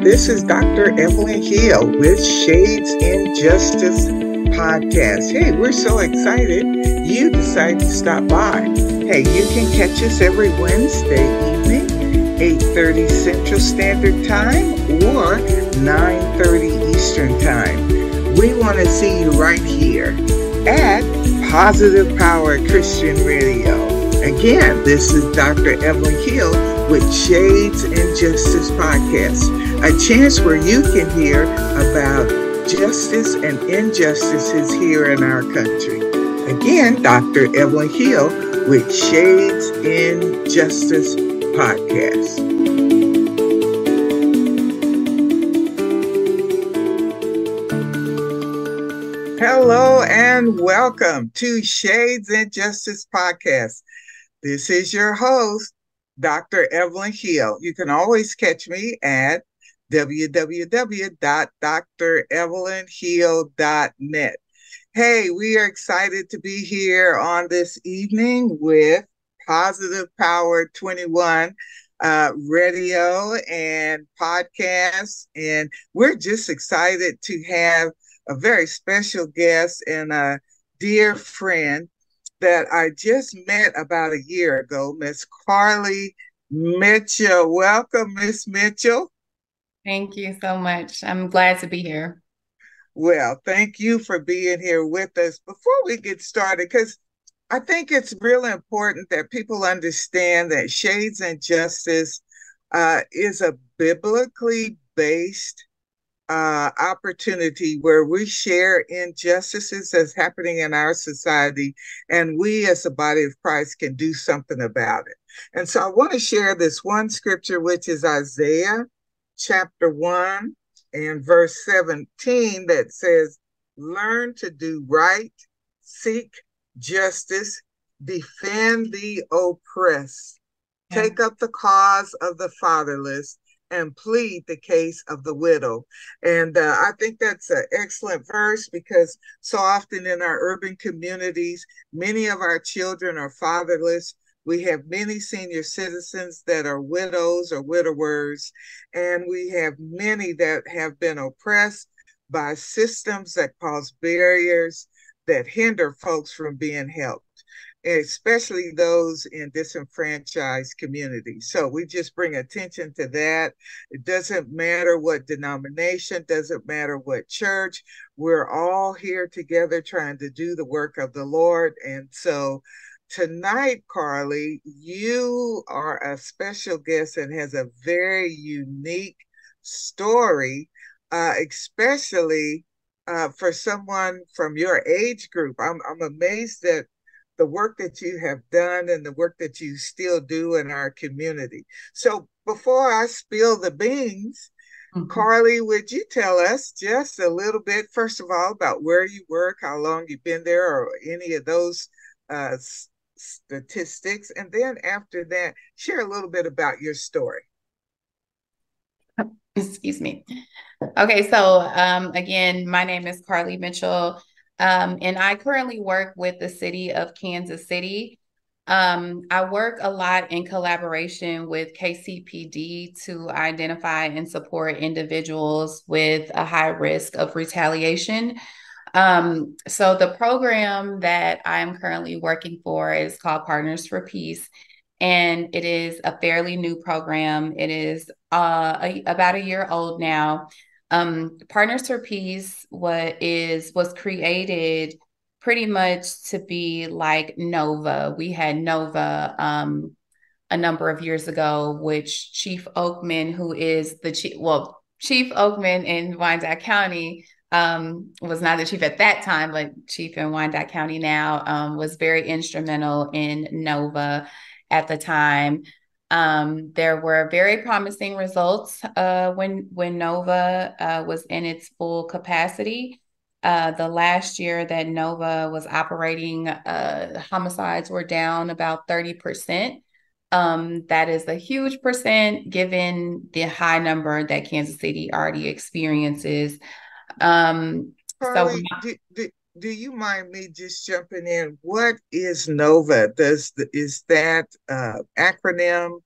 This is Dr. Evelyn Hil with Shades in Justice podcast. Hey, we're so excited you decided to stop by. Hey, you can catch us every Wednesday evening, 8:30 Central Standard Time or 9:30 Eastern Time. We want to see you right here at Positive Power Christian Radio. Again, this is Dr. Evelyn Hil with Shades in Justice podcast, a chance where you can hear about justice and injustices here in our country. Again, Dr. Evelyn Hil with Shades in Justice podcast. Hello and welcome to Shades in Justice podcast. This is your host, Dr. Evelyn Hil. You can always catch me at www.drevelynhil.net. Hey, we are excited to be here on this evening with Positive Power 21 radio and podcast. And we're just excited to have a very special guest and a dear friend that I just met about a year ago, Miss Carly Mitchell. Welcome, Miss Mitchell. Thank you so much. I'm glad to be here. Well, thank you for being here with us. Before we get started, because I think it's really important that people understand that Shades and Justice is a biblically based opportunity where we share injustices that's happening in our society, and we as the body of Christ can do something about it. And so I want to share this one scripture, which is Isaiah chapter 1 and verse 17, that says, "Learn to do right, seek justice, defend the oppressed, take up the cause of the fatherless, and plead the case of the widow." And I think that's an excellent verse because so often in our urban communities, many of our children are fatherless. We have many senior citizens that are widows or widowers, and we have many that have been oppressed by systems that cause barriers that hinder folks from being helped, especially those in disenfranchised communities. So we just bring attention to that. It doesn't matter what denomination, doesn't matter what church, we're all here together trying to do the work of the Lord. And so tonight, Carly, you are a special guest and has a very unique story, especially for someone from your age group. I'm amazed at the work that you have done and the work that you still do in our community. So before I spill the beans, Carly, would you tell us just a little bit, first of all, about where you work, how long you've been there, or any of those statistics? And then after that, share a little bit about your story. Excuse me. Okay, so again, my name is Carly Mitchell. And I currently work with the city of Kansas City. I work a lot in collaboration with KCPD to identify and support individuals with a high risk of retaliation. So the program that I'm currently working for is called Partners for Peace. And it is a fairly new program. It is about a year old now. Partners for Peace was created pretty much to be like Nova. We had Nova a number of years ago, which Chief Oakman, who is the Chief Oakman in Wyandotte County, was not the chief at that time, but chief in Wyandotte County now, was very instrumental in Nova at the time. There were very promising results when Nova was in its full capacity. The last year that Nova was operating, homicides were down about 30%. That is a huge percent given the high number that Kansas City already experiences. Carly, do you mind me just jumping in? What is NOVA? Is that acronym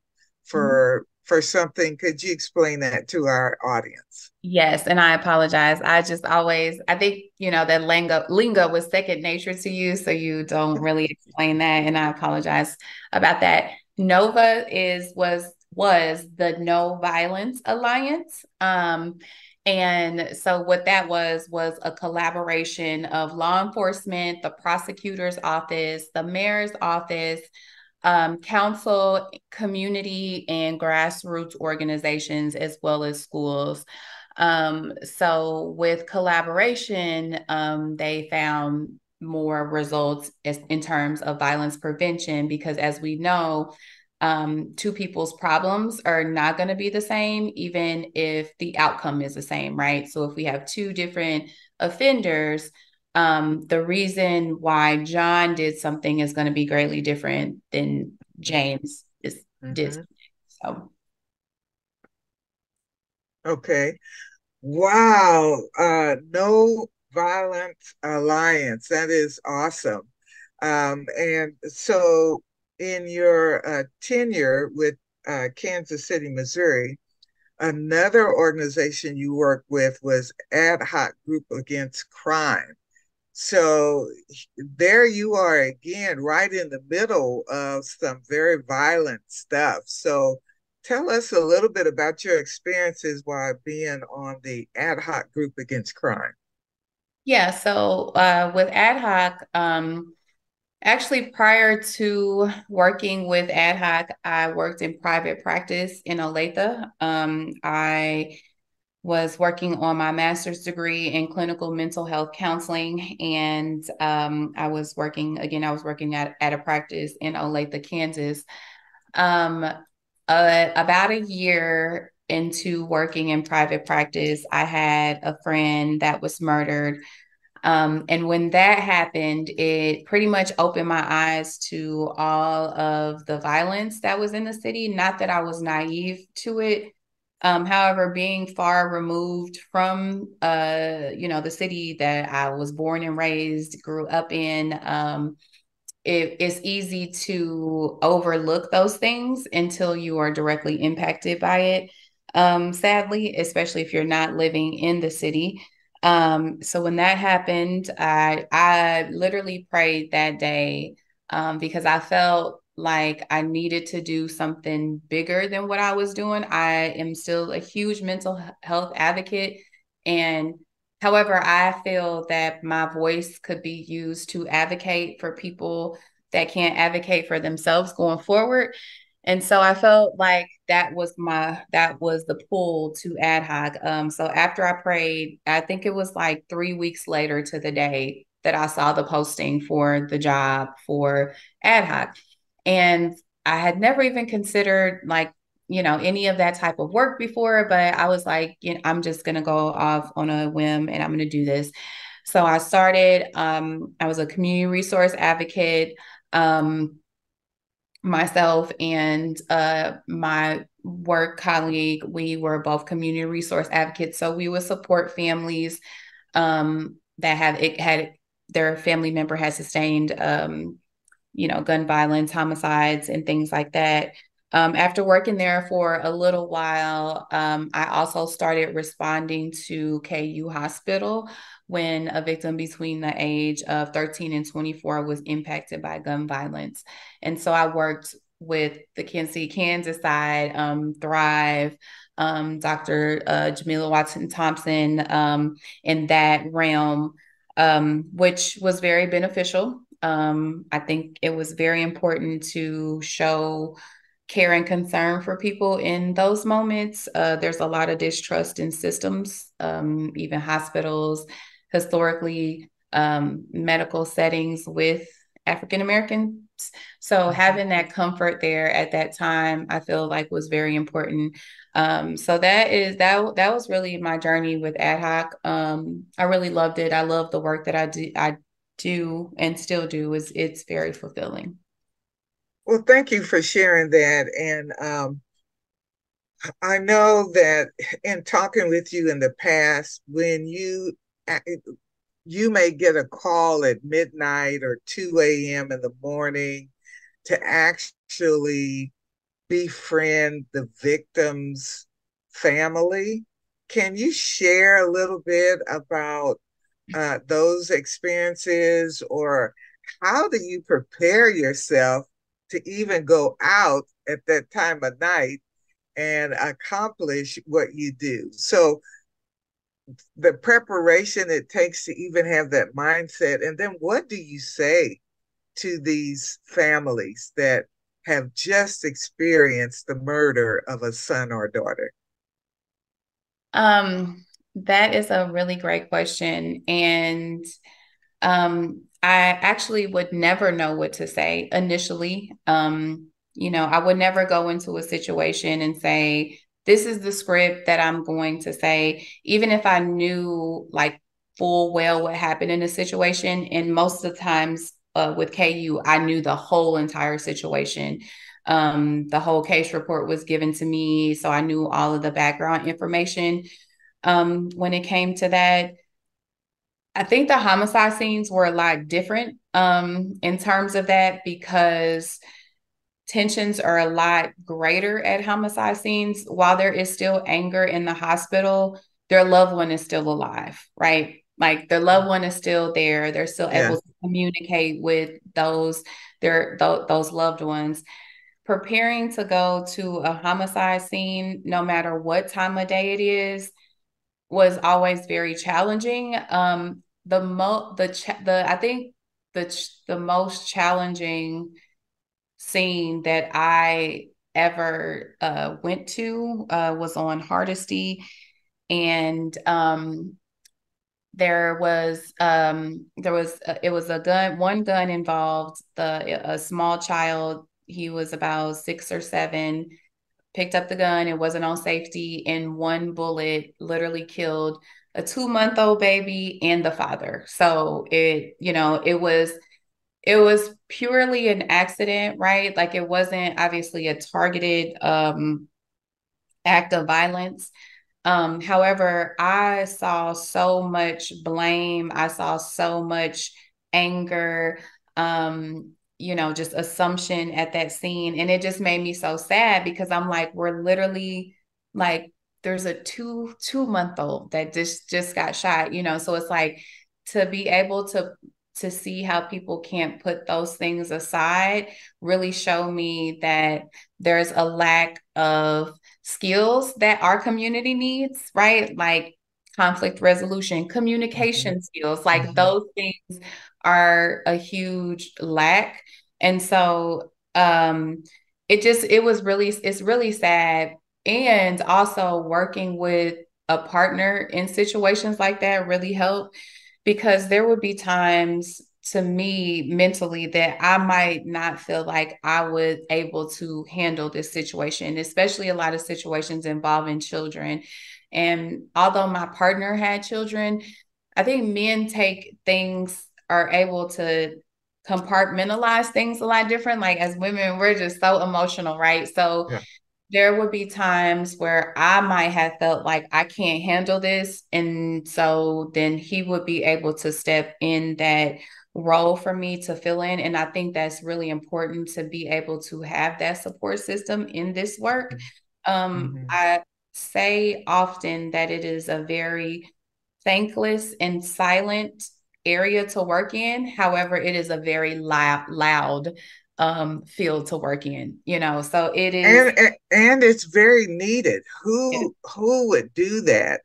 for for something. Could you explain that to our audience? Yes, and I apologize. I just always, I think, that lingo was second nature to you, so you don't really explain that, and I apologize about that. NOVA was the No Violence Alliance. And so what that was a collaboration of law enforcement, the prosecutor's office, the mayor's office, council, community, and grassroots organizations, as well as schools. So with collaboration, they found more results in terms of violence prevention, because as we know, two people's problems are not going to be the same, even if the outcome is the same, right? So if we have two different offenders, the reason why John did something is going to be greatly different than James did. Mm-hmm. So Okay. Wow. No Violence Alliance. That is awesome. And so, in your tenure with Kansas City, Missouri, another organization you worked with was Ad Hoc Group Against Crime. So there you are again, right in the middle of some very violent stuff. So tell us a little bit about your experiences while being on the Ad Hoc Group Against Crime. yeah, so with Ad Hoc, actually prior to working with Ad Hoc, I worked in private practice in Olathe. I was working on my master's degree in clinical mental health counseling. And I was working at a practice in Olathe, Kansas. Um, about a year into working in private practice, I had a friend that was murdered. And when that happened, it pretty much opened my eyes to all of the violence that was in the city. Not that I was naive to it. However, being far removed from, the city that I was born and raised, grew up in, it's easy to overlook those things until you are directly impacted by it. Sadly, especially if you're not living in the city. So when that happened, I literally prayed that day, because I felt like I needed to do something bigger than what I was doing. I am still a huge mental health advocate, and however, I feel that my voice could be used to advocate for people that can't advocate for themselves going forward. And so I felt like that was the pull to Ad Hoc. So after I prayed, I think it was like 3 weeks later to the day that I saw the posting for the job for Ad Hoc. And I had never even considered like, any of that type of work before, but I was like, I'm just going to go off on a whim and I'm going to do this. So I started, I was a community resource advocate. Myself and my work colleague, we were both community resource advocates. So we would support families that have it had their family member has sustained gun violence, homicides, and things like that. After working there for a little while, I also started responding to KU Hospital when a victim between the age of 13 and 24 was impacted by gun violence. And so I worked with the Kansas City, Kansas side, Thrive, Dr. Jamila Watson Thompson, in that realm, which was very beneficial. I think it was very important to show care and concern for people in those moments. There's a lot of distrust in systems, even hospitals, historically, medical settings with African Americans. So having that comfort there at that time, I feel like was very important. So that was really my journey with Ad Hoc. I really loved it. I love the work that I do and still do. It's very fulfilling. Well, thank you for sharing that. And I know that in talking with you in the past, when you may get a call at midnight or 2 a.m. in the morning to actually befriend the victim's family. Can you share a little bit about those experiences, or how do you prepare yourself to even go out at that time of night and accomplish what you do? So the preparation it takes to even have that mindset, and then what do you say to these families that have just experienced the murder of a son or daughter? That is a really great question. And I actually would never know what to say initially. I would never go into a situation and say, this is the script that I'm going to say, even if I knew like full well what happened in the situation. And most of the times with KU, I knew the whole entire situation. The whole case report was given to me, so I knew all of the background information. When it came to that, I think the homicide scenes were a lot different in terms of that because tensions are a lot greater at homicide scenes. While there is still anger in the hospital, their loved one is still alive, right? Like their loved one is still there. They're still able Yeah, to communicate with those loved ones. Preparing to go to a homicide scene, no matter what time of day it is, was always very challenging. I think the most challenging scene that I ever went to was on Hardesty, and it was a gun, one gun involved, a small child. He was about 6 or 7, picked up the gun. It wasn't on safety, and one bullet literally killed a 2-month-old baby and the father. So it was purely an accident, right? Like it wasn't obviously a targeted act of violence. However, I saw so much blame. I saw so much anger, just assumption at that scene. And it just made me so sad because I'm like, we're literally like, there's a two month old that just got shot, so it's like to be able to see how people can't put those things aside really show me that there's a lack of skills that our community needs, right? Like conflict resolution, mm-hmm, communication skills, like mm-hmm. those things are a huge lack. And so it's really sad. And also working with a partner in situations like that really helped because there would be times to me mentally that I might not feel like I was able to handle this situation, especially a lot of situations involving children. And although my partner had children, I think men are able to compartmentalize things a lot different. Like as women, we're just so emotional, right? So Yeah. there would be times where I might have felt like I can't handle this. And so then he would be able to step in that role for me to fill in. And I think that's really important to be able to have that support system in this work. Mm-hmm. I say often that it is a very thankless and silent area to work in. However, it is a very loud field to work in, so it is. And it's very needed. It, Who would do that?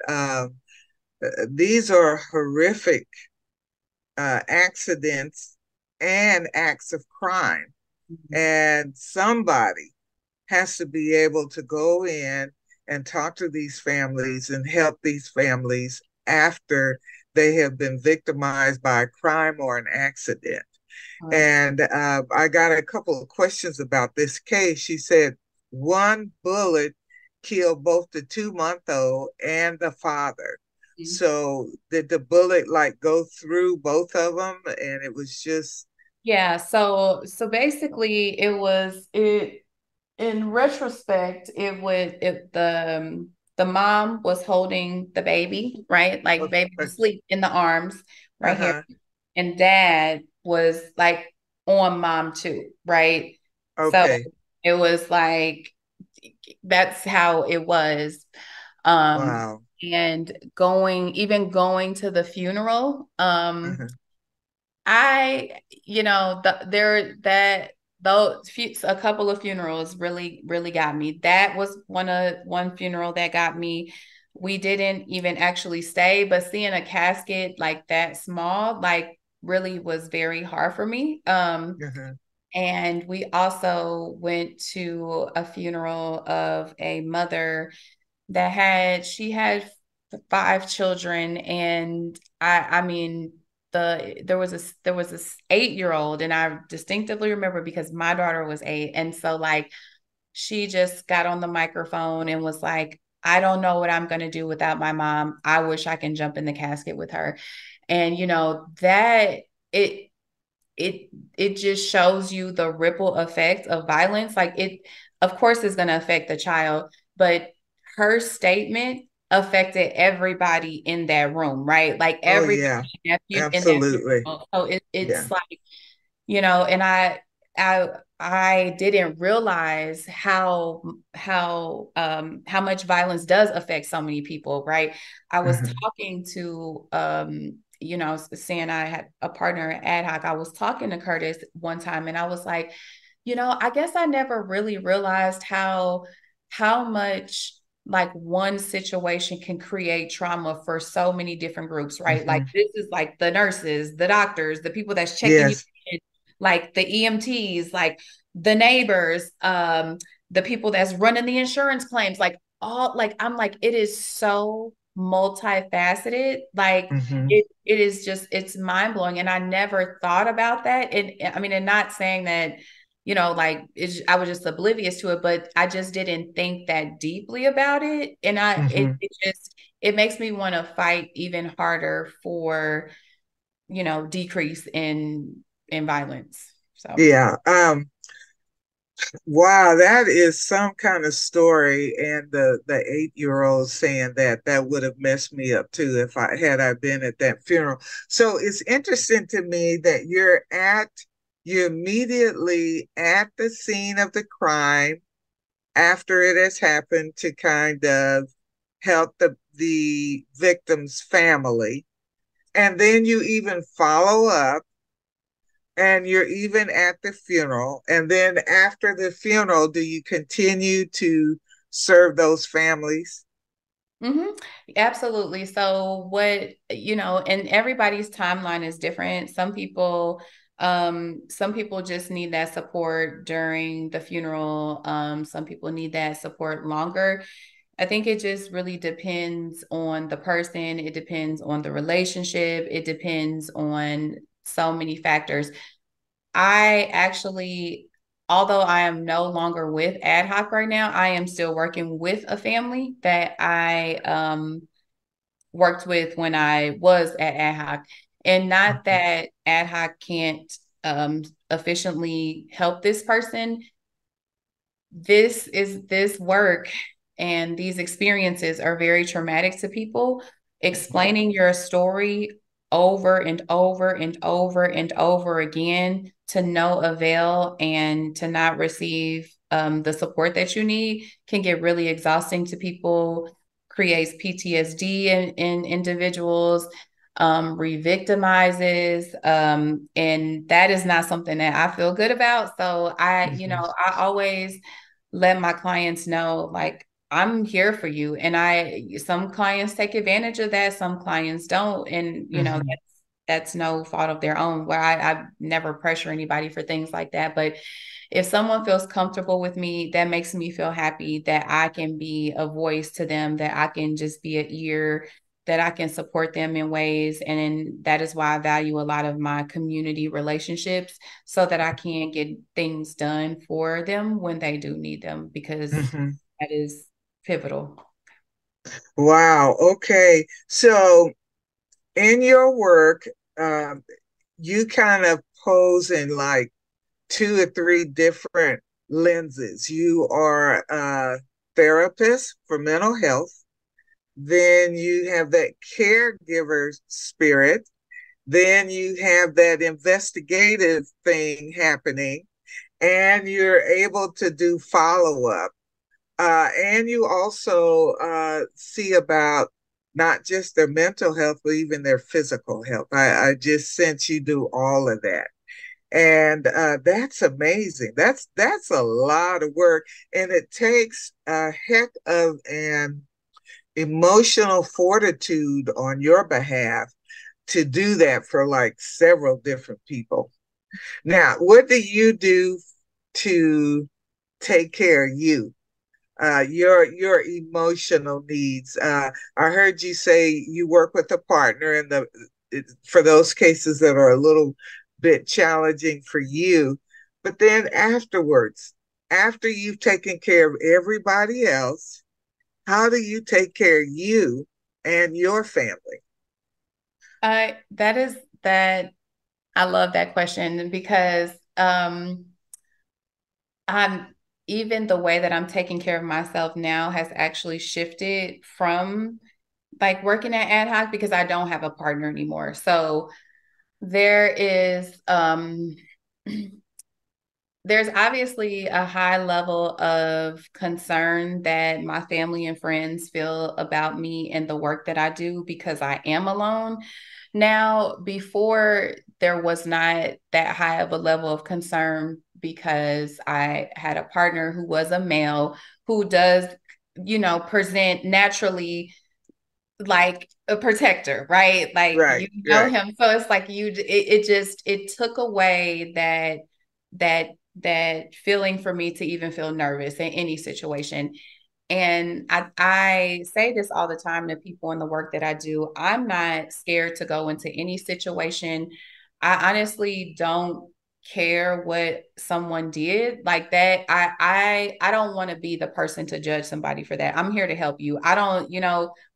These are horrific accidents and acts of crime, and somebody has to be able to go in and talk to these families and help these families after they have been victimized by a crime or an accident. right. And I got a couple of questions about this case. She said one bullet killed both the 2-month old and the father. So did the bullet like go through both of them? And it was just, Yeah, so basically it in retrospect, the mom was holding the baby, right? Like baby was asleep in the arms right here. uh-huh, And dad was like on mom too, right? So okay. It was like that's how it was. Um, Wow. and even going to the funeral, Uh-huh. there that those few, a couple of funerals really, really got me. That was one funeral that got me. We didn't even actually stay, but seeing a casket like that small, like really was very hard for me. Uh-huh. And we also went to a funeral of a mother she had five children, and I mean there was this 8-year-old, and I distinctively remember because my daughter was 8, and so like she just got on the microphone and was like, I don't know what I'm going to do without my mom. I wish I can jump in the casket with her. And that it it it just shows you the ripple effect of violence. Like it, of course, is going to affect the child, but her statement affected everybody in that room, right? Like Oh everybody yeah, in that absolutely. funeral. So Yeah. it's like, and I didn't realize how much violence does affect so many people, right? I was Uh-huh. talking to saying I had a partner at ad hoc. I was talking to Curtis one time, and I was like, I guess I never really realized how much like one situation can create trauma for so many different groups, right? Like Hmm. this is like the nurses, the doctors, the people that's checking you Yes. in, like the EMTs, like the neighbors, the people that's running the insurance claims, like all like I'm like, it is so multifaceted. Like Hmm. it is just it's mind-blowing. And I never thought about that. And I mean, and not saying that, like I was just oblivious to it, but I just didn't think that deeply about it. And Hmm. it makes me want to fight even harder for, decrease in violence. So. Yeah. Wow, that is some kind of story. And the 8-year-old saying that would have messed me up too if I been at that funeral. So it's interesting to me that you're immediately at the scene of the crime after it has happened to kind of help the victim's family. And then you even follow up and you're even at the funeral. And then after the funeral, do you continue to serve those families? Mm-hmm. Absolutely. So and everybody's timeline is different. Some people just need that support during the funeral. Some people need that support longer. I think it just really depends on the person. It depends on the relationship. It depends on so many factors. I actually, although I am no longer with ad hoc right now, I am still working with a family that I worked with when I was at ad hoc. And not Mhm. that ad hoc can't efficiently help this person. This work and these experiences are very traumatic to people. Explaining your story over and over and over and over again to no avail and to not receive the support that you need can get really exhausting to people, creates PTSD in individuals, re-victimizes, and that is not something that I feel good about. So Mhm. I always let my clients know, like, I'm here for you. And some clients take advantage of that, some clients don't. And, Mhm. that's no fault of their own, where I never pressure anybody for things like that. But if someone feels comfortable with me, that makes me feel happy that I can be a voice to them, that I can just be an ear, that I can support them in ways. And that is why I value a lot of my community relationships so that I can get things done for them when they do need them, because Mhm. that is pivotal. Wow. Okay. So in your work, um, you kind of pose in like two or three different lenses. You are a therapist for mental health. Then you have that caregiver spirit. Then you have that investigative thing happening. and you're able to do follow-up. And you also see about not just their mental health, but even their physical health. I just sense you do all of that. And that's amazing. That's a lot of work. And it takes a heck of an emotional fortitude on your behalf to do that for like several different people. Now, what do you do to take care of you? Your emotional needs. I heard you say you work with a partner, and for those cases that are a little bit challenging for you, but then afterwards, after you've taken care of everybody else, how do you take care of you and your family? That is that I love that question because I'm even the way that I'm taking care of myself now has actually shifted from like working at ad hoc because I don't have a partner anymore. So there is there's obviously a high level of concern that my family and friends feel about me and the work that I do because I am alone. Now, before there was not that high of a level of concern because I had a partner who was a male who does, present naturally like a protector, right? Like Right, you know right. him. So it's like it took away that feeling for me to even feel nervous in any situation. And I say this all the time to people in the work that I do. I'm not scared to go into any situation. I honestly don't care what someone did like that. I don't want to be the person to judge somebody for that. I'm here to help you. I don't,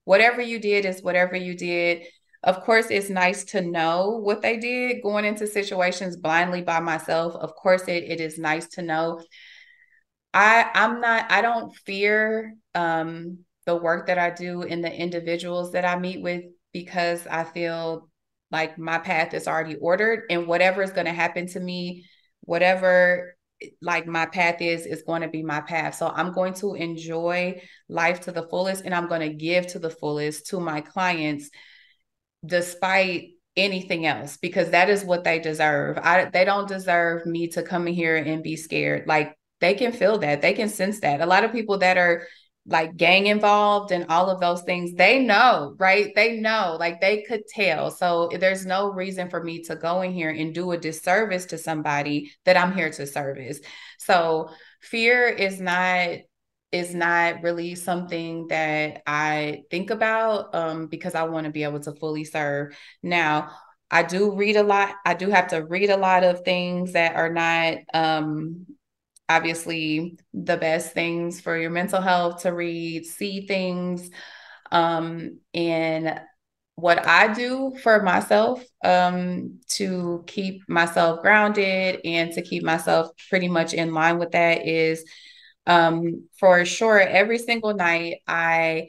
whatever you did is whatever you did. Of course, it's nice to know what they did going into situations blindly by myself. Of course, it is nice to know. I don't fear the work that I do and the individuals that I meet with because I feel like my path is already ordered and whatever is going to happen to me, whatever like my path is going to be my path. So I'm going to enjoy life to the fullest and I'm going to give to the fullest to my clients despite anything else because that is what they deserve. They don't deserve me to come in here and be scared. Like they can feel that. They can sense that. A lot of people that are like gang involved and all of those things, they know, right? They know, like they could tell. So there's no reason for me to go in here and do a disservice to somebody that I'm here to service. So fear is not really something that I think about because I want to be able to fully serve. Now, I do read a lot. I do have to read a lot of things that are not obviously the best things for your mental health to read, see things. And what I do for myself to keep myself grounded and to keep myself pretty much in line with that is for sure, every single night I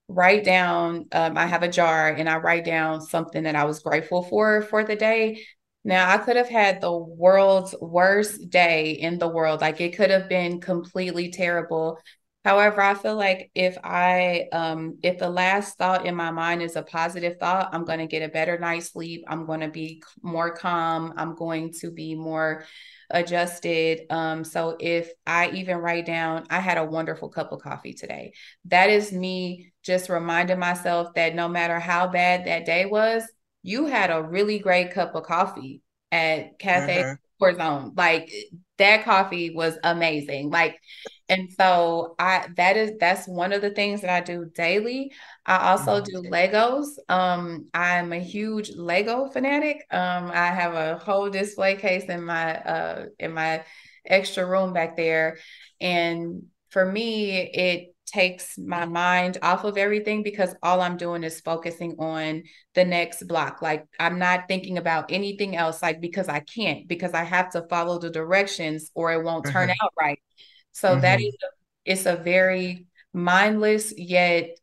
write down, I have a jar and I write down something that I was grateful for the day. Now, I could have had the world's worst day in the world. Like it could have been completely terrible. However, I feel like if the last thought in my mind is a positive thought, I'm going to get a better night's sleep. I'm going to be more calm. I'm going to be more adjusted. So if I even write down, I had a wonderful cup of coffee today, that is me just reminding myself that no matter how bad that day was, you had a really great cup of coffee at Cafe Uh-huh. Zone. Like that coffee was amazing. Like, and so that's one of the things that I do daily. I also Mhm. do Legos. I'm a huge Lego fanatic. I have a whole display case in my extra room back there. And for me, it takes my mind off of everything because all I'm doing is focusing on the next block. Like I'm not thinking about anything else, like because I can't, because I have to follow the directions or it won't turn Uh-huh. out right. So Mhm. it's a very mindless yet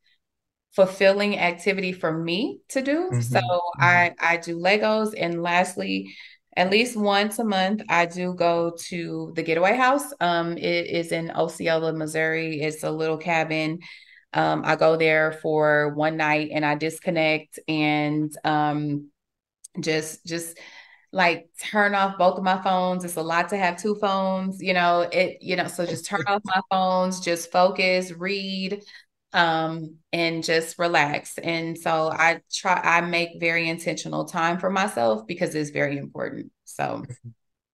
fulfilling activity for me to do. So Mhm. Mhm. I do Legos. And lastly, At least once a month, I do go to the Getaway House. It is in Osceola, Missouri. It's a little cabin. I go there for one night and I disconnect and just like turn off both of my phones. It's a lot to have two phones, so just turn off my phones, just focus, read, and just relax. And so I make very intentional time for myself because it's very important. So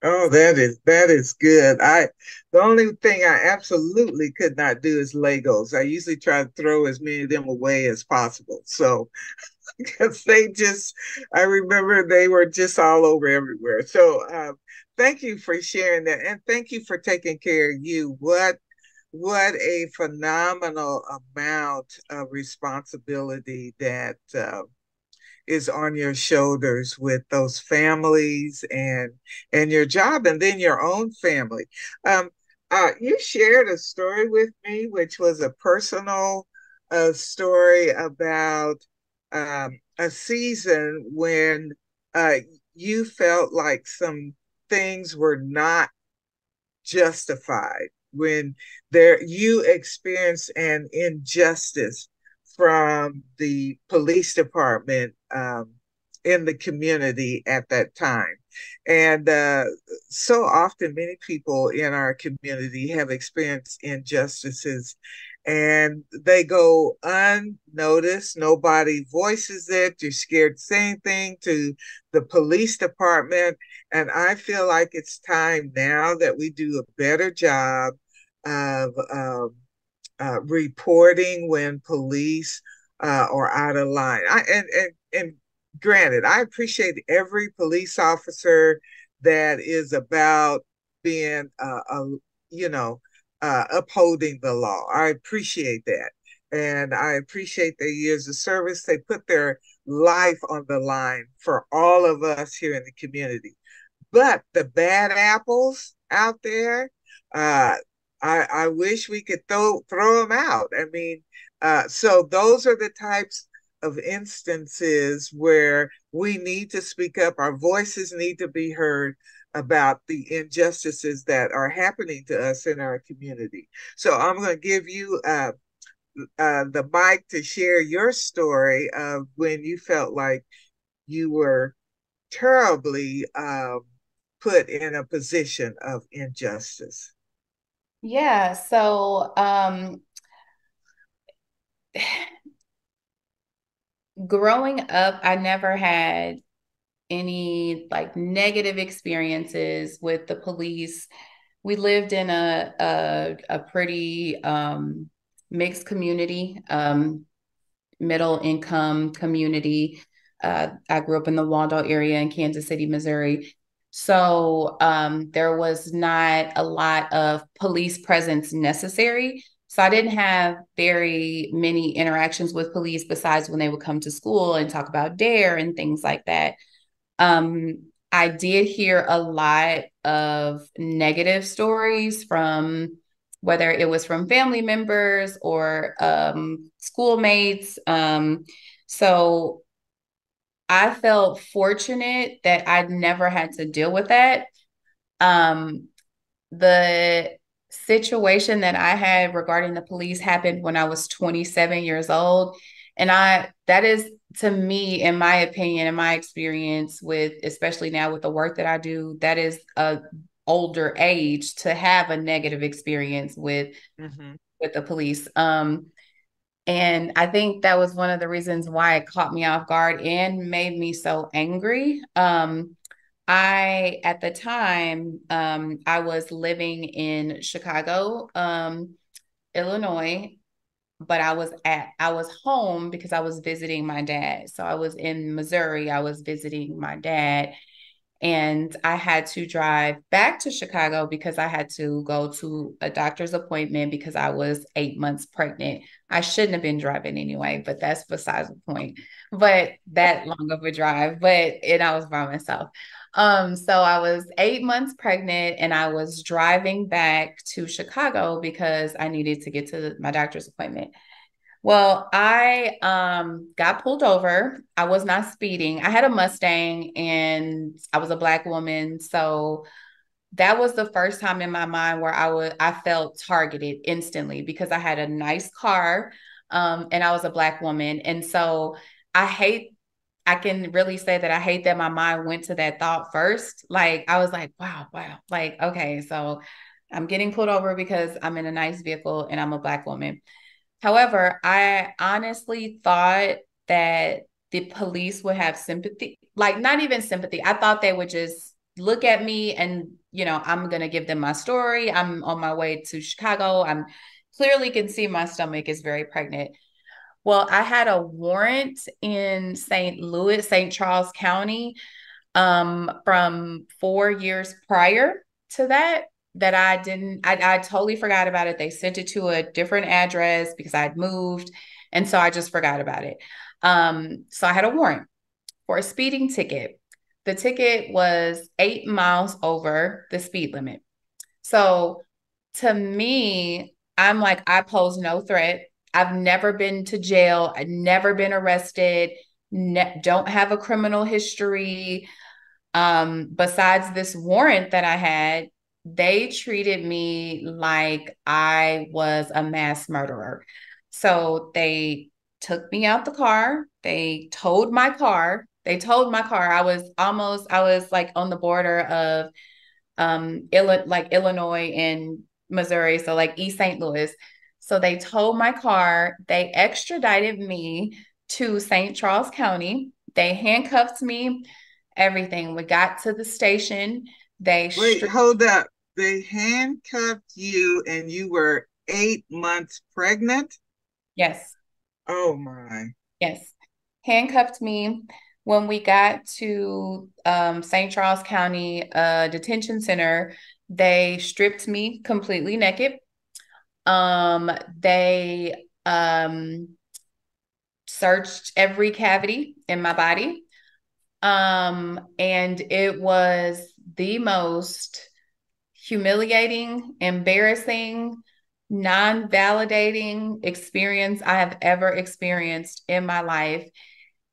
Oh, that is good. The only thing I absolutely could not do is Legos. I usually try to throw as many of them away as possible. So because I remember they were just all over everywhere. So thank you for sharing that, and thank you for taking care of you. What a phenomenal amount of responsibility that is on your shoulders with those families and your job, and then your own family. Um, you shared a story with me, which was a personal story about a season when uh, you felt like some things were not justified, when you experienced an injustice from the police department in the community at that time. And so often, many people in our community have experienced injustices and they go unnoticed. Nobody voices it. You're scared to say anything to the police department. And I feel like it's time now that we do a better job of reporting when police are out of line. And granted, I appreciate every police officer that is about being, you know, upholding the law. I appreciate that. And I appreciate their years of service. They put their life on the line for all of us here in the community. But the bad apples out there, uh, I wish we could throw them out. I mean, so those are the types of instances where we need to speak up. Our voices need to be heard about the injustices that are happening to us in our community. So I'm going to give you the mic to share your story of when you felt like you were terribly put in a position of injustice. yeah, so growing up, I never had any like negative experiences with the police. We lived in a pretty mixed community, middle income community. I grew up in the Waldo area in Kansas City, Missouri. So there was not a lot of police presence necessary. So I didn't have very many interactions with police besides when they would come to school and talk about DARE and things like that. I did hear a lot of negative stories from whether it was from family members or schoolmates. So I felt fortunate that I'd never had to deal with that. Um, the situation that I had regarding the police happened when I was 27 years old. And that is to me, in my opinion, in my experience with, especially now with the work that I do, that is a older age to have a negative experience Mm-hmm. with the police. And I think that was one of the reasons why it caught me off guard and made me so angry. At the time, I was living in Chicago, Illinois, but I was home because I was visiting my dad. So I was in Missouri. I was visiting my dad. And I had to drive back to Chicago because I had to go to a doctor's appointment because I was 8 months pregnant. I shouldn't have been driving anyway, but that's besides the point. But that long of a drive, and I was by myself. So I was 8 months pregnant and I was driving back to Chicago because I needed to get to my doctor's appointment. Well, I got pulled over. I was not speeding. I had a Mustang and I was a Black woman. So that was the first time in my mind where I felt targeted instantly because I had a nice car, and I was a Black woman. And so I hate I can really say that I hate that my mind went to that thought first. Like I was like, wow, wow. Like, okay, so I'm getting pulled over because I'm in a nice vehicle and I'm a Black woman. However, I honestly thought that the police would have sympathy, like not even sympathy. I thought they would just look at me and, I'm going to give them my story. I'm on my way to Chicago. I'm clearly can see my stomach is very pregnant. Well, I had a warrant in St. Louis, St. Charles County, from 4 years prior to that I didn't, I totally forgot about it. They sent it to a different address because I'd moved. And so I just forgot about it. So I had a warrant for a speeding ticket. The ticket was 8 miles over the speed limit. So to me, I'm like, I pose no threat. I've never been to jail. I've never been arrested. Don't have a criminal history. Besides this warrant that I had, they treated me like I was a mass murderer. So they took me out the car. They towed my car. They towed my car. I was like on the border of Illinois and Missouri, so like East St. Louis. So they towed my car. They extradited me to St. Charles County. They handcuffed me, everything. We got to the station. They Wait, stripped, hold up. They handcuffed you and you were 8 months pregnant? yes, Oh my. yes, handcuffed me. When we got to St. Charles County Detention Center, they stripped me completely naked. They searched every cavity in my body. And it was the most humiliating, embarrassing, non-validating experience I have ever experienced in my life.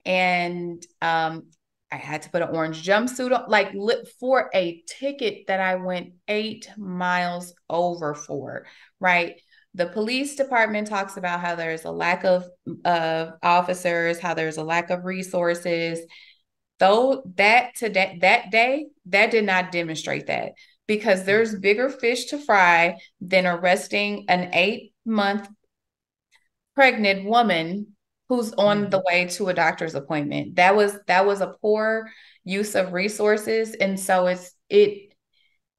And I had to put an orange jumpsuit on, like for a ticket that I went 8 miles over for, right? The police department talks about how there's a lack of officers, how there's a lack of resources. Though that day, that did not demonstrate that because there's bigger fish to fry than arresting an 8 month pregnant woman who's on Mhm. the way to a doctor's appointment. That was a poor use of resources. And so it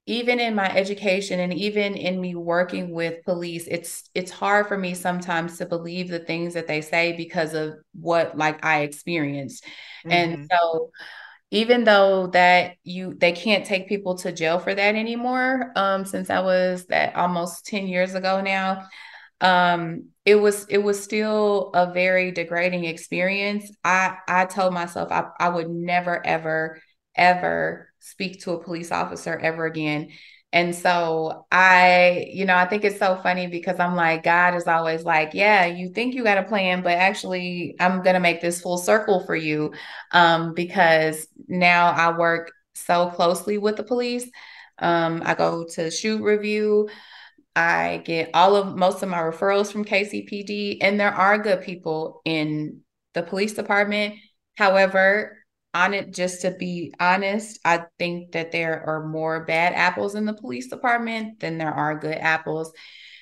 even in my education and even in me working with police, it's hard for me sometimes to believe the things that they say because of what like I experienced. And Mhm. so even though that they can't take people to jail for that anymore, since that was that almost 10 years ago now, it was still a very degrading experience. I told myself I would never ever speak to a police officer ever again. And so I think it's so funny because I'm like, God is always like, yeah, you think you got a plan, but actually I'm gonna make this full circle for you. Because now I work so closely with the police. I go to shoot review. I get most of my referrals from KCPD, and there are good people in the police department. However, on it, just to be honest, I think that there are more bad apples in the police department than there are good apples.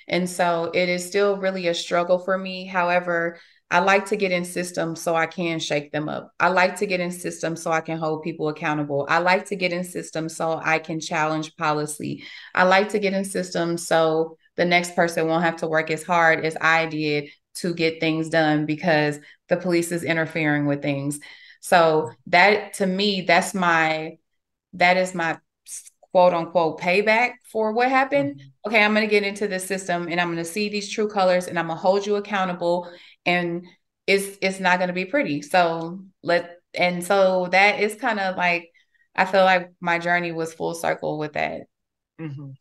And so it is still really a struggle for me. However, I like to get in systems so I can shake them up. I like to get in systems so I can hold people accountable. I like to get in systems so I can challenge policy. I like to get in systems so the next person won't have to work as hard as I did to get things done because the police is interfering with things. So that to me, that is my quote unquote payback for what happened. Mhm. Okay, I'm going to get into the system and I'm going to see these true colors and I'm going to hold you accountable, and it's not going to be pretty. So that is kind of like I feel like my journey was full circle with that. Mhm.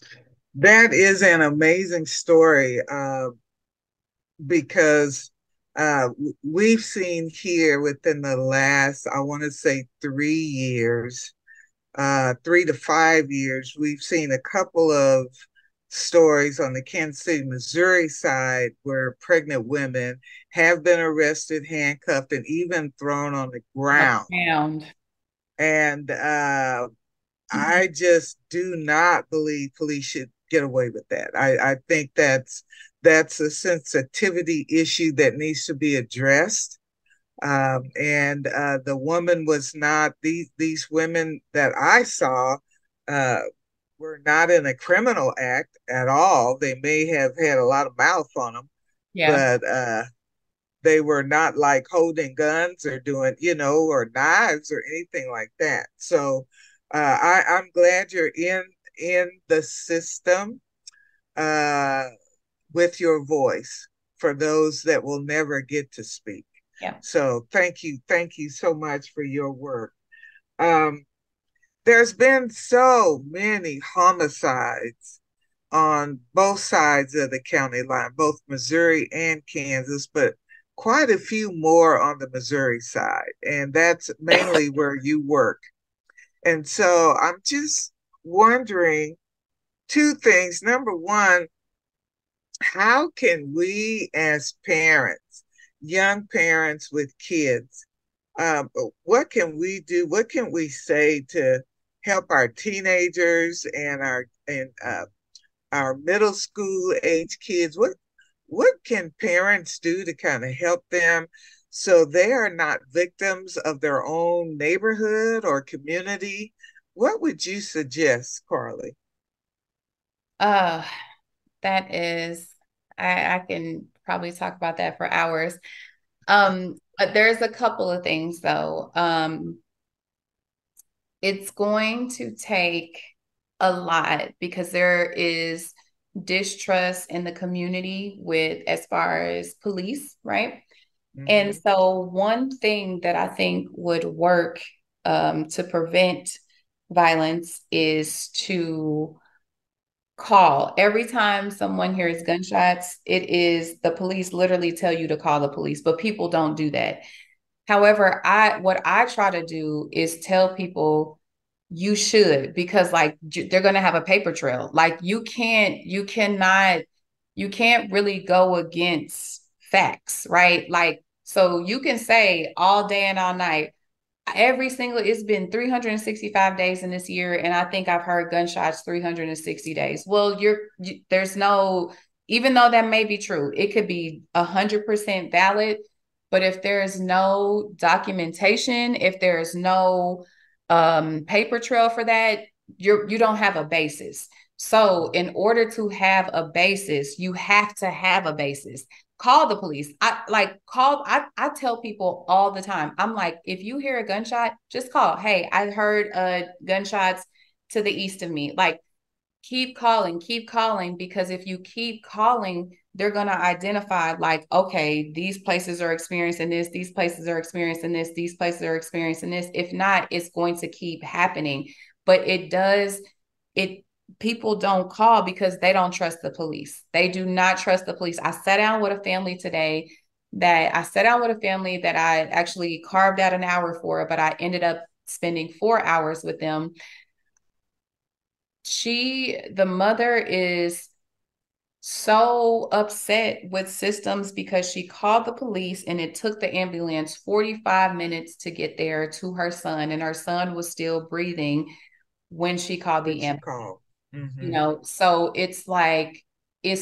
That is an amazing story, because we've seen here within the last, I want to say 3 years, 3 to 5 years, we've seen a couple of stories on the Kansas City, Missouri side where pregnant women have been arrested, handcuffed, and even thrown on the ground. Around. And I just do not believe police should get away with that. I think that's a sensitivity issue that needs to be addressed. And the woman was not, these women that I saw uh, were not in a criminal act at all. They may have had a lot of mouth on them, Yeah. but they were not like holding guns or doing, or knives or anything like that. So I'm glad you're in the system uh, with your voice for those that will never get to speak. Yeah. So thank you so much for your work. Um, there's been so many homicides on both sides of the county line, both Missouri and Kansas, but quite a few more on the Missouri side. And that's mainly where you work. And so I'm just wondering two things. Number one, how can we as parents, young parents with kids, what can we do? What can we say to help our teenagers and our middle school age kids? What can parents do to kind of help them so they are not victims of their own neighborhood or community? What would you suggest, Carly? Uh, that is, I can probably talk about that for hours. But there's a couple of things though. It's going to take a lot because there is distrust in the community with as far as police, right? And Mm-hmm. so one thing that I think would work to prevent violence is to call. Every time someone hears gunshots, it is the police literally tell you to call the police, but people don't do that. However, what I try to do is tell people you should because like they're going to have a paper trail. Like you can't really go against facts, right? Like so you can say all day and all night it's been 365 days in this year and I think I've heard gunshots 360 days. Well, there's no, even though that may be true, it could be 100% valid, but if there's no documentation, if there's no paper trail for that, you don't have a basis. So in order to have a basis, you have to have a basis. Call the police. I tell people all the time. I'm like, if you hear a gunshot, just call. Hey, I heard gunshots to the east of me. Like keep calling because if you keep calling, they're going to identify like, okay, these places are experiencing this, these places are experiencing this, these places are experiencing this. If not, it's going to keep happening. But it people don't call because they don't trust the police. They do not trust the police. I sat down with a family today that I actually carved out an hour for, but I ended up spending 4 hours with them. The mother is so upset with systems because she called the police and it took the ambulance 45 minutes to get there to her son, and her son was still breathing when she called When the she ambulance. called. You Mm-hmm. know, so it's like, I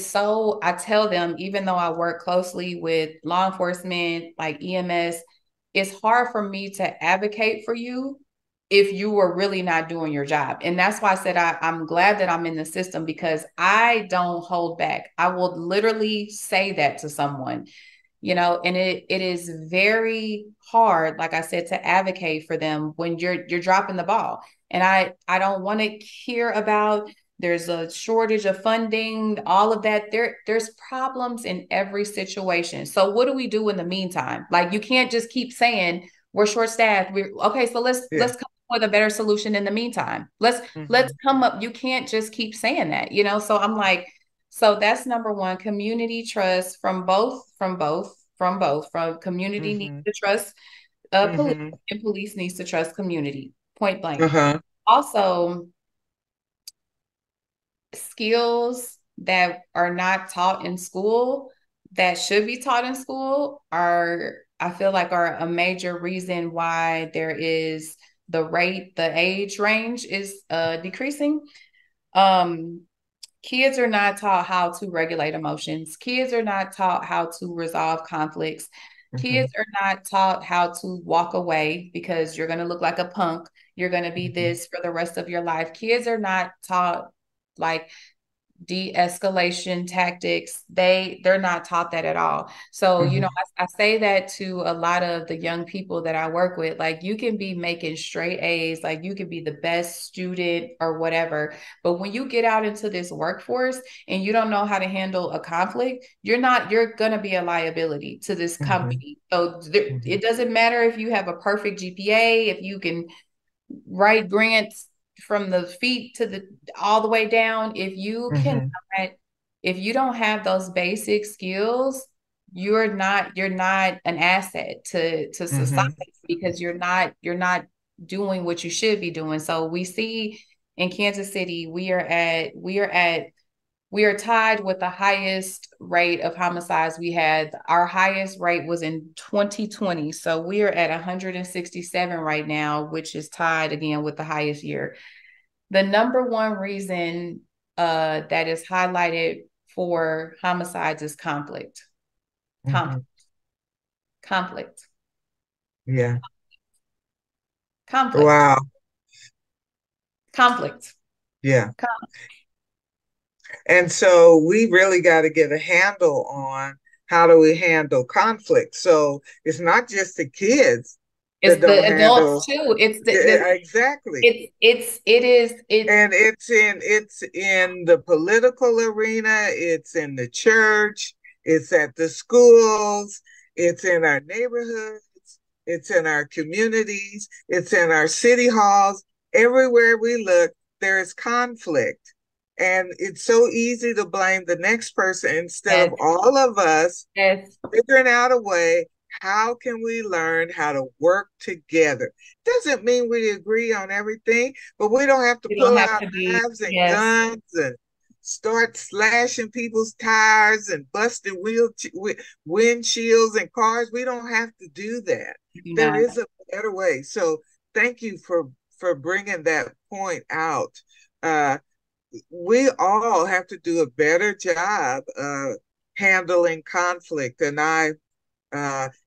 tell them, even though I work closely with law enforcement, like EMS, it's hard for me to advocate for you if you were really not doing your job. And that's why I said I'm glad that I'm in the system because I don't hold back. I will literally say that to someone, and it is very hard, like I said, to advocate for them when you're dropping the ball. And I don't want to hear about there's a shortage of funding, all of that. There's problems in every situation. So what do we do in the meantime? Like you can't just keep saying we're short staffed. We're okay, so Yeah. let's come up with a better solution in the meantime. Let's Mm-hmm. come up. You can't just keep saying that. So I'm like, so that's number one, community trust from both from both. From community needs Mm-hmm. to trust police, Mm-hmm. and police needs to trust community. Point blank. Uh-huh. Also, skills that are not taught in school that should be taught in school are, I feel like, are a major reason why there is the age range is decreasing. Um, Kids are not taught how to regulate emotions. Kids are not taught how to resolve conflicts. Mm-hmm. Kids are not taught how to walk away because you're going to look like a punk. You're going to be Mm-hmm. this for the rest of your life. Kids are not taught like de-escalation tactics. They're not taught that at all. So Mm-hmm. I say that to a lot of the young people that I work with. Like, you can be making straight A's, like you could be the best student or whatever, but when you get out into this workforce and you don't know how to handle a conflict, you're gonna be a liability to this Mm-hmm. company. So it doesn't matter if you have a perfect GPA, if you can write grants from the feet to the all the way down. Mm-hmm. If you don't have those basic skills, you're not an asset to Mm-hmm. society, because you're not doing what you should be doing. So we see in Kansas City, we are tied with the highest rate of homicides we had. Our highest rate was in 2020. So we are at 167 right now, which is tied again with the highest year. The number one reason that is highlighted for homicides is conflict. Mm-hmm. Conflict. Yeah. Conflict. Wow. Conflict. Yeah. Conflict. And so we really got to get a handle on how do we handle conflict. So it's not just the kids that It's don't the adults handle too. exactly. It is it And it's in the political arena, it's in the church, it's at the schools, it's in our neighborhoods, it's in our communities, it's in our city halls. Everywhere we look, there is conflict. And it's so easy to blame the next person instead of yes, all of us yes. figuring out a way. How can we learn how to work together? Doesn't mean we agree on everything, but we don't have to You don't pull have out to be, knives and yes, guns and start slashing people's tires and busting windshields and cars. We don't have to do that. you do There not. is a better way. So thank you for bringing that point out. Uh, we all have to do a better job handling conflict, and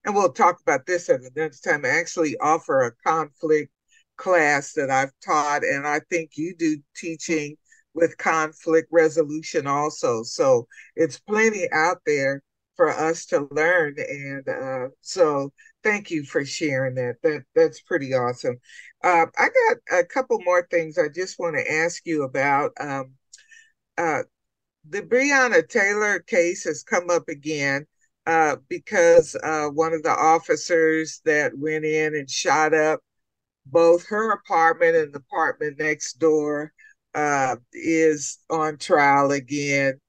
we'll talk about this at the next time. I actually offer a conflict class that I've taught, and I think you do teaching with conflict resolution also. So it's plenty out there for us to learn, and so thank you for sharing that. That's pretty awesome. I got a couple more things I just want to ask you about. Uh, the Breonna Taylor case has come up again because one of the officers that went in and shot up both her apartment and the apartment next door is on trial again.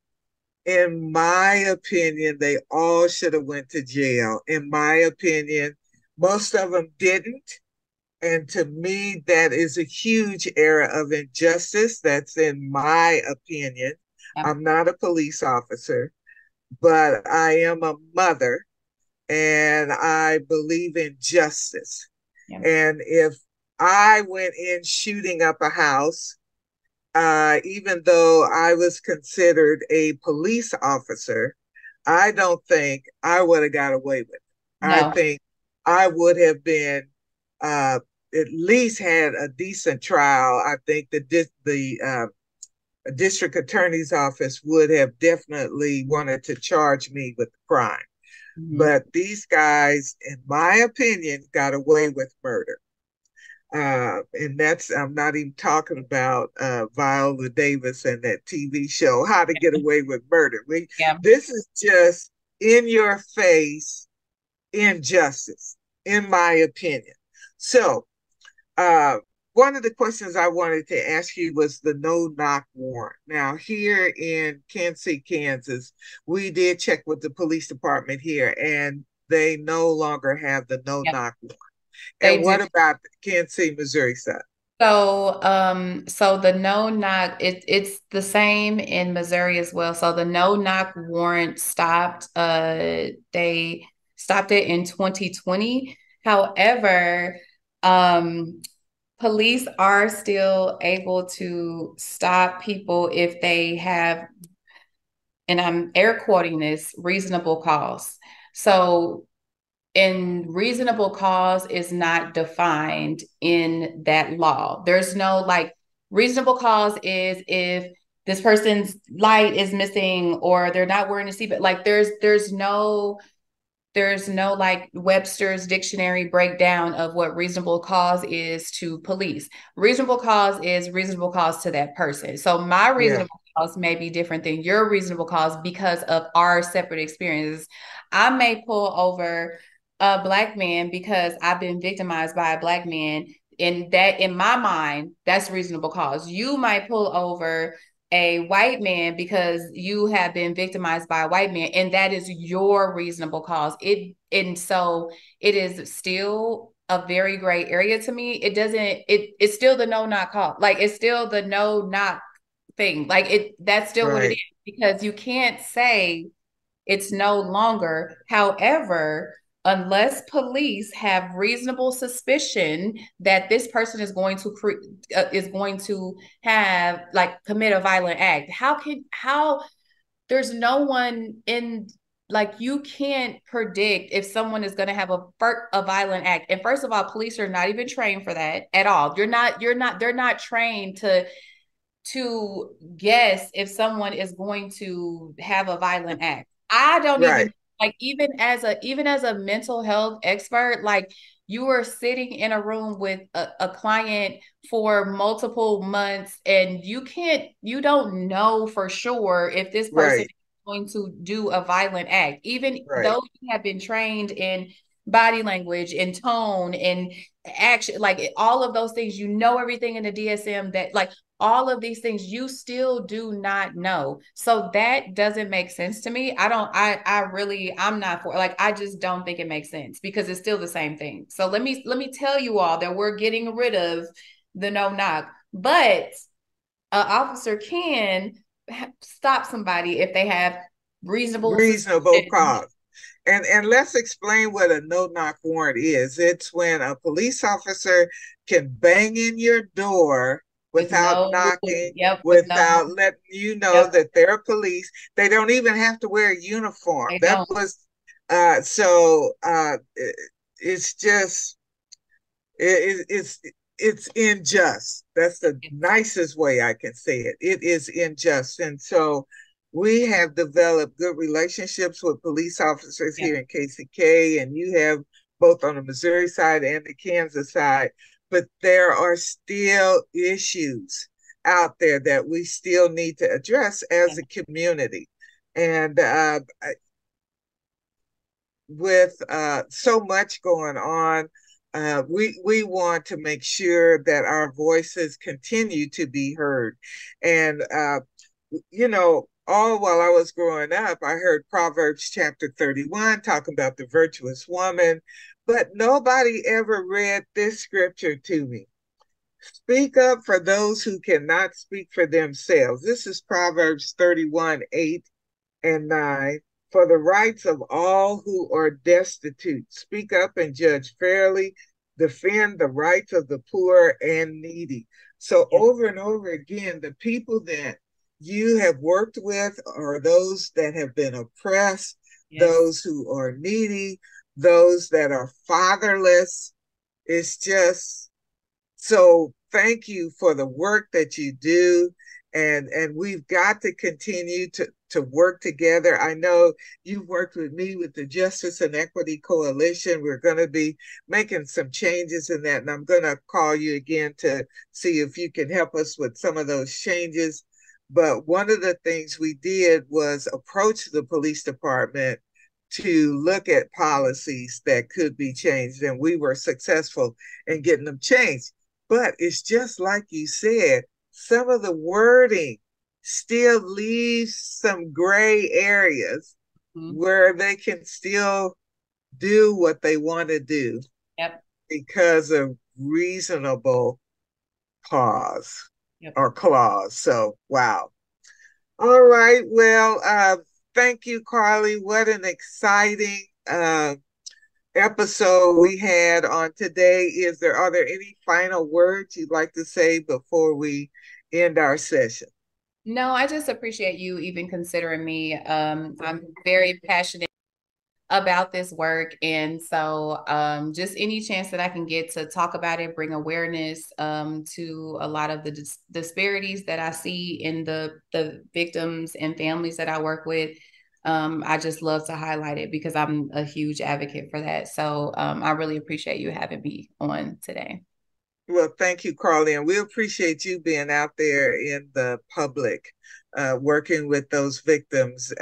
In my opinion, they all should have went to jail. In my opinion, most of them didn't. And to me, that is a huge area of injustice. That's in my opinion. Yeah. I'm not a police officer, but I am a mother and I believe in justice. Yeah. And if I went in shooting up a house, even though I was considered a police officer, I don't think I would have got away with it. I No. think I would have been at least had a decent trial. I think the district attorney's office would have definitely wanted to charge me with the crime. Mm-hmm. But these guys, in my opinion, got away with murder. And that's, I'm not even talking about Viola Davis and that TV show, How to Get Away with Murder. Yeah. This is just in your face injustice, in my opinion. So, uh, one of the questions I wanted to ask you was the no knock warrant. Now, here in Kansas City, Kansas, we did check with the police department here, and they no longer have the no Yep, knock warrant. they And do. what about the Kansas City, Missouri side? So the no knock, it's the same in Missouri as well. So the no knock warrant stopped. They stopped it in 2020. However, um, police are still able to stop people if they have, and I'm air quoting this, reasonable cause. So and reasonable cause is not defined in that law. There's no like reasonable cause is if this person's light is missing or they're not wearing a seatbelt. Like there's no like Webster's dictionary breakdown of what reasonable cause is to police. Reasonable cause is reasonable cause to that person. So my Yeah, reasonable cause may be different than your reasonable cause because of our separate experiences. I may pull over a black man because I've been victimized by a black man. And that in my mind, that's reasonable cause. You might pull over a white man because you have been victimized by a white man, and that is your reasonable cause. And so it is still a very gray area to me. It doesn't, it's still the no knock call. Like it's still the no knock thing. Like that's still what it is, right, because you can't say it's no longer. However, unless police have reasonable suspicion that this person is going to have like commit a violent act, how there's no one in, like you can't predict if someone is going to have a violent act. And first of all, police are not even trained for that at all. They're not trained to guess if someone is going to have a violent act. I don't right, even, like, even as a mental health expert, like you are sitting in a room with a client for multiple months and you don't know for sure if this person is right, going to do a violent act, even right, though you have been trained in body language and tone and action, like all of those things, everything in the DSM, that like all of these things you still do not know. So that doesn't make sense to me. I'm not for, like, I just don't think it makes sense because it's still the same thing. So let me tell you all that we're getting rid of the no knock, but an officer can stop somebody if they have reasonable reasonable suspicion. cause. And let's explain what a no knock warrant is. It's when a police officer can bang in your door with without no knocking, yep with no without letting you know yep that they're police. They don't even have to wear a uniform. they That don't. was so it's just it's unjust. That's the It's, nicest way I can say it. It is unjust. And so we have developed good relationships with police officers yeah, here in KCK, and you have both on the Missouri side and the Kansas side. But there are still issues out there that we still need to address yeah, as a community. And with so much going on, we want to make sure that our voices continue to be heard. And all while I was growing up, I heard Proverbs chapter 31 talking about the virtuous woman, but nobody ever read this scripture to me. Speak up for those who cannot speak for themselves. This is Proverbs 31:8 and 9. For the rights of all who are destitute, speak up and judge fairly, defend the rights of the poor and needy. So, yeah, over and over again, the people that you have worked with are those that have been oppressed, yes, those who are needy, those that are fatherless. It's just so thank you for the work that you do. And we've got to continue to work together. I know you've worked with me with the Justice and Equity Coalition. We're going to be making some changes in that, and I'm going to call you again to see if you can help us with some of those changes. But one of the things we did was approach the police department to look at policies that could be changed, and we were successful in getting them changed. But it's just like you said, some of the wording still leaves some gray areas mm-hmm. where they can still do what they want to do Yep. because of reasonable cause Yep. or clause. So, wow. All right. Well, thank you, Carly. What an exciting episode we had on today. Are there any final words you'd like to say before we end our session? No, I just appreciate you even considering me. I'm very passionate about this work. And so just any chance that I can get to talk about it, bring awareness to a lot of the disparities that I see in the victims and families that I work with. I just love to highlight it because I'm a huge advocate for that. So I really appreciate you having me on today. Well, thank you, Carly, and we appreciate you being out there in the public, working with those victims.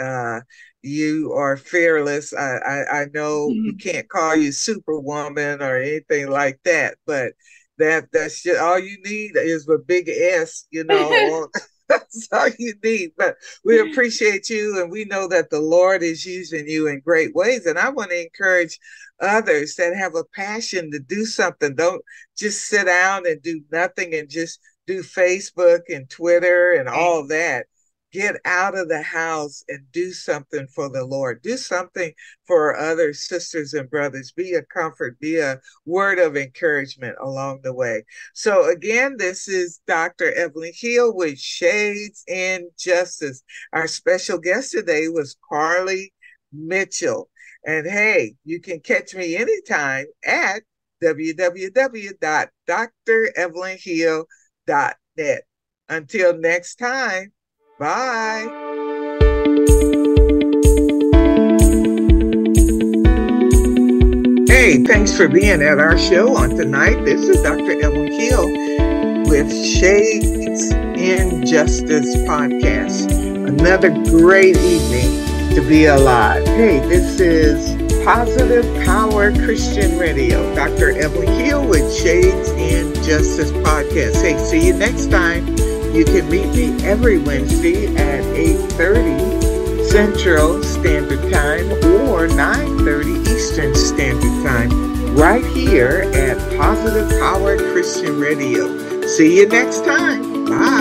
You are fearless. I know we can't call you Superwoman or anything like that, but that's just all you need is a big S, or that's all you need. But we appreciate you, and we know that the Lord is using you in great ways. And I want to encourage others that have a passion to do something. Don't just sit down and do nothing and just do Facebook and Twitter and all that. Get out of the house and do something for the Lord. Do something for other sisters and brothers. Be a comfort, be a word of encouragement along the way. So again, this is Dr. Evelyn Hil with Shades in Justice. Our special guest today was Carly Mitchell. And hey, you can catch me anytime at www.drevelynhil.net. Until next time, bye. Hey, thanks for being at our show on tonight. This is Dr. Evelyn Hil with Shades in Justice podcast. Another great evening to be alive. Hey, this is Positive Power Christian Radio. Dr. Evelyn Hil with Shades in Justice podcast. Hey, see you next time. You can meet me every Wednesday at 8:30 Central Standard Time or 9:30 Eastern Standard Time right here at Positive Power Christian Radio. See you next time. Bye.